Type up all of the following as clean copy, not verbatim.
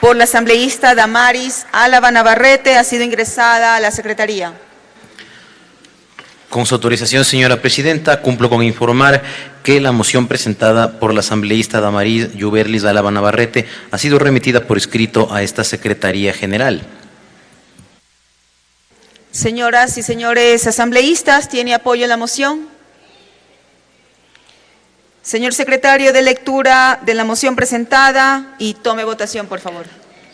por la asambleísta Damaris Álava Navarrete ha sido ingresada a la Secretaría. Con su autorización, señora presidenta, cumplo con informar que la moción presentada por la asambleísta Damaris Yuberlis Álava Navarrete ha sido remitida por escrito a esta Secretaría General. Señoras y señores asambleístas, ¿tiene apoyo la moción? Señor secretario, de lectura de la moción presentada y tome votación, por favor.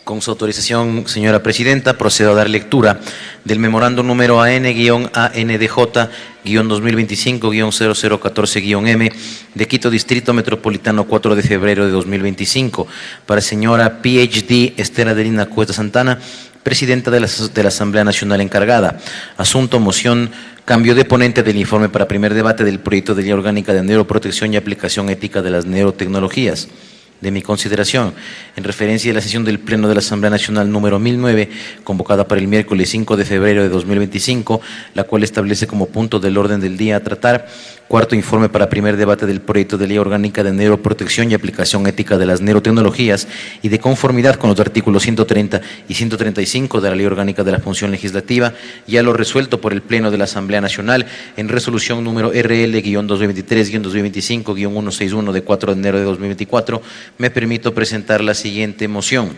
Con su autorización, señora presidenta, procedo a dar lectura del memorando número AN-ANDJ-2025-0014-M de Quito Distrito Metropolitano 4 de febrero de 2025 para señora PhD Esther Adelina Cuesta Santana, presidenta de la Asamblea Nacional encargada. Asunto, moción, cambio de ponente del informe para primer debate del proyecto de ley orgánica de neuroprotección y aplicación ética de las neurotecnologías. De mi consideración, en referencia a la sesión del Pleno de la Asamblea Nacional número 1009, convocada para el miércoles 5 de febrero de 2025, la cual establece como punto del orden del día a tratar, cuarto informe para primer debate del proyecto de ley orgánica de neuroprotección y aplicación ética de las neurotecnologías y de conformidad con los artículos 130 y 135 de la Ley Orgánica de la Función Legislativa, ya lo resuelto por el Pleno de la Asamblea Nacional en resolución número RL-2023-2025-161 de 4 de enero de 2024, me permito presentar la siguiente moción.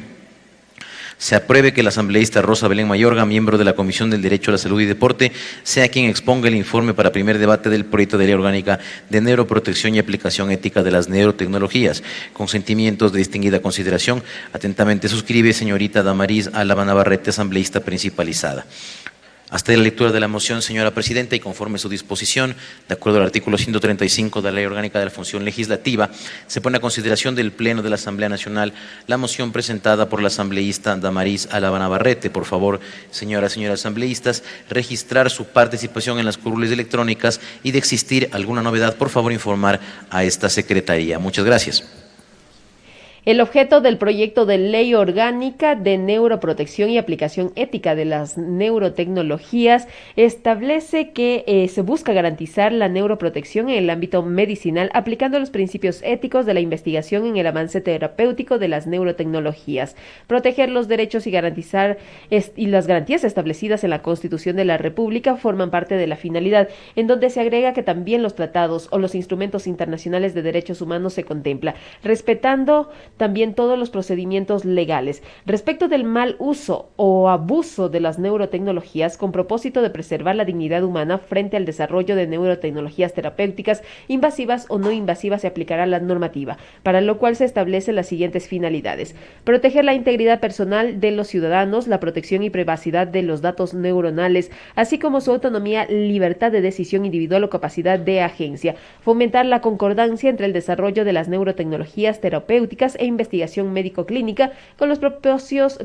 Se apruebe que la asambleísta Rosa Belén Mayorga, miembro de la Comisión del Derecho a la Salud y Deporte, sea quien exponga el informe para primer debate del proyecto de ley orgánica de neuroprotección y aplicación ética de las neurotecnologías. Con sentimientos de distinguida consideración, atentamente suscribe señorita Damaris Álava Navarrete, asambleísta principalizada. Hasta la lectura de la moción, señora presidenta, y conforme a su disposición, de acuerdo al artículo 135 de la Ley Orgánica de la Función Legislativa, se pone a consideración del Pleno de la Asamblea Nacional la moción presentada por la asambleísta Damaris Álava Navarrete. Por favor, señoras y señores asambleístas, registrar su participación en las curules electrónicas y de existir alguna novedad, por favor, informar a esta Secretaría. Muchas gracias. El objeto del proyecto de ley orgánica de neuroprotección y aplicación ética de las neurotecnologías establece que se busca garantizar la neuroprotección en el ámbito medicinal aplicando los principios éticos de la investigación en el avance terapéutico de las neurotecnologías, proteger los derechos y garantizar y las garantías establecidas en la Constitución de la República forman parte de la finalidad, en donde se agrega que también los tratados o los instrumentos internacionales de derechos humanos se contempla, respetando también todos los procedimientos legales. Respecto del mal uso o abuso de las neurotecnologías con propósito de preservar la dignidad humana frente al desarrollo de neurotecnologías terapéuticas invasivas o no invasivas, se aplicará la normativa, para lo cual se establecen las siguientes finalidades: proteger la integridad personal de los ciudadanos, la protección y privacidad de los datos neuronales, así como su autonomía, libertad de decisión individual o capacidad de agencia, fomentar la concordancia entre el desarrollo de las neurotecnologías terapéuticas e investigación médico-clínica con los propicios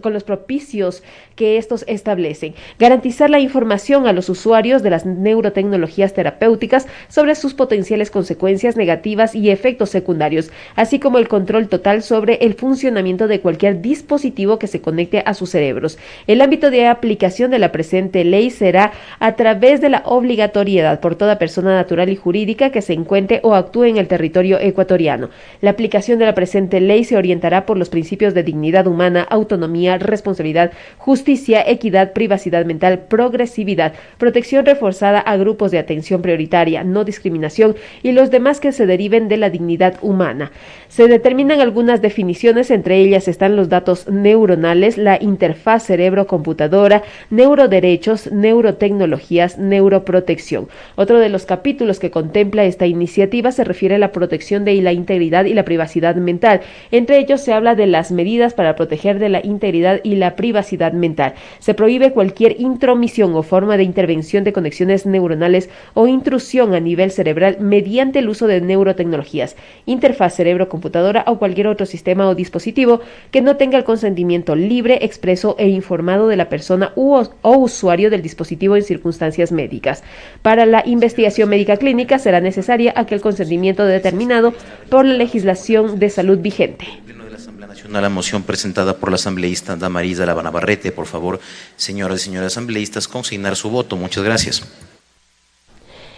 que estos establecen, garantizar la información a los usuarios de las neurotecnologías terapéuticas sobre sus potenciales consecuencias negativas y efectos secundarios, así como el control total sobre el funcionamiento de cualquier dispositivo que se conecte a sus cerebros. El ámbito de aplicación de la presente ley será a través de la obligatoriedad por toda persona natural y jurídica que se encuentre o actúe en el territorio ecuatoriano. La aplicación de la presente ley se orientará por los principios de dignidad humana, autonomía, responsabilidad, justicia, equidad, privacidad mental, progresividad, protección reforzada a grupos de atención prioritaria, no discriminación y los demás que se deriven de la dignidad humana. Se determinan algunas definiciones, entre ellas están los datos neuronales, la interfaz cerebro-computadora, neuroderechos, neurotecnologías, neuroprotección. Otro de los capítulos que contempla esta iniciativa se refiere a la protección de la integridad y la privacidad mental. Entre ellos se habla de las medidas para proteger de la integridad y la privacidad mental. Se prohíbe cualquier intromisión o forma de intervención de conexiones neuronales o intrusión a nivel cerebral mediante el uso de neurotecnologías, interfaz cerebro-computadora o cualquier otro sistema o dispositivo que no tenga el consentimiento libre, expreso e informado de la persona o usuario del dispositivo en circunstancias médicas. Para la investigación médica clínica será necesaria aquel consentimiento determinado por la legislación de salud vigente. Pleno de la Asamblea Nacional, la moción presentada por la asambleísta Damaris Álava Navarrete. Por favor, señoras y señores asambleístas, consignar su voto. Muchas gracias.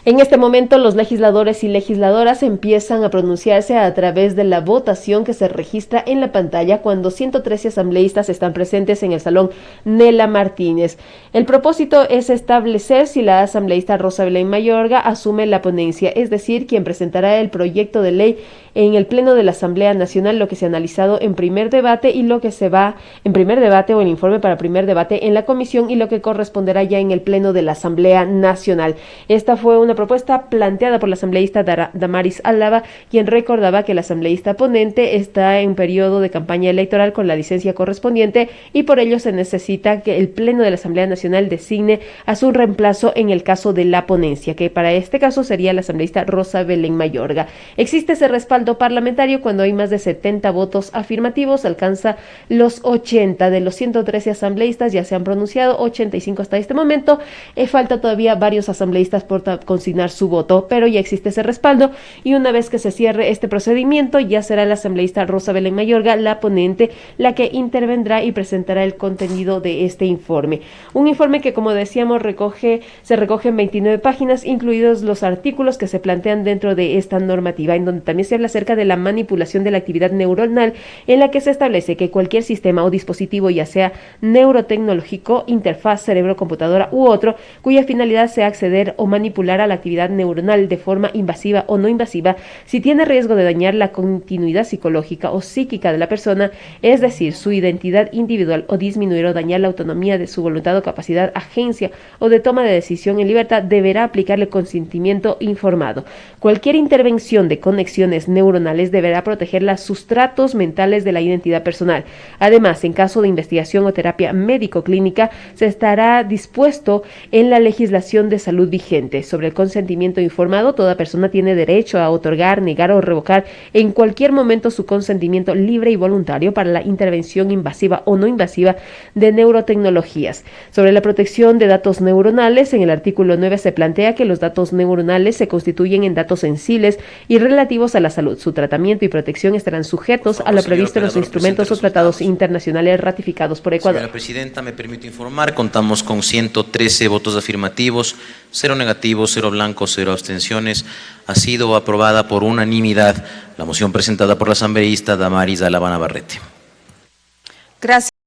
En este momento, los legisladores y legisladoras empiezan a pronunciarse a través de la votación que se registra en la pantalla cuando 113 asambleístas están presentes en el salón Nela Martínez. El propósito es establecer si la asambleísta Rosa Belén Mayorga asume la ponencia, es decir, quien presentará el proyecto de ley en el Pleno de la Asamblea Nacional, lo que se ha analizado en primer debate y lo que se va en primer debate o el informe para primer debate en la comisión y lo que corresponderá ya en el Pleno de la Asamblea Nacional. Esta fue una propuesta planteada por la asambleísta Damaris Álava, quien recordaba que la asambleísta ponente está en periodo de campaña electoral con la licencia correspondiente y por ello se necesita que el Pleno de la Asamblea Nacional designe a su reemplazo en el caso de la ponencia, que para este caso sería la asambleísta Rosa Belén Mayorga. Existe ese respaldo parlamentario cuando hay más de 70 votos afirmativos, alcanza los 80 de los 113 asambleístas, ya se han pronunciado 85 hasta este momento, falta todavía varios asambleístas por consignar su voto, pero ya existe ese respaldo y una vez que se cierre este procedimiento ya será la asambleísta Rosa Belén Mayorga, la ponente, la que intervendrá y presentará el contenido de este informe. Un informe que, como decíamos, se recoge en 29 páginas, incluidos los artículos que se plantean dentro de esta normativa, en donde también se habla acerca de la manipulación de la actividad neuronal, en la que se establece que cualquier sistema o dispositivo, ya sea neurotecnológico, interfaz, cerebro, computadora u otro, cuya finalidad sea acceder o manipular a la actividad neuronal de forma invasiva o no invasiva, si tiene riesgo de dañar la continuidad psicológica o psíquica de la persona, es decir, su identidad individual, o disminuir o dañar la autonomía de su voluntad o capacidad, agencia o de toma de decisión en libertad, deberá aplicarle consentimiento informado. Cualquier intervención de conexiones neuronales deberá proteger los sustratos mentales de la identidad personal. Además, en caso de investigación o terapia médico-clínica, se estará dispuesto en la legislación de salud vigente. Sobre el consentimiento informado, toda persona tiene derecho a otorgar, negar o revocar en cualquier momento su consentimiento libre y voluntario para la intervención invasiva o no invasiva de neurotecnologías. Sobre la protección de datos neuronales, en el artículo 9 se plantea que los datos neuronales se constituyen en datos sensibles y relativos a la salud. Su tratamiento y protección estarán sujetos a lo previsto en los instrumentos o tratados internacionales ratificados por Ecuador. Señora Presidenta, me permito informar, contamos con 113 votos afirmativos, 0 negativos, 0 blancos, 0 abstenciones. Ha sido aprobada por unanimidad la moción presentada por la asambleísta Damaris Álava Navarrete. Gracias.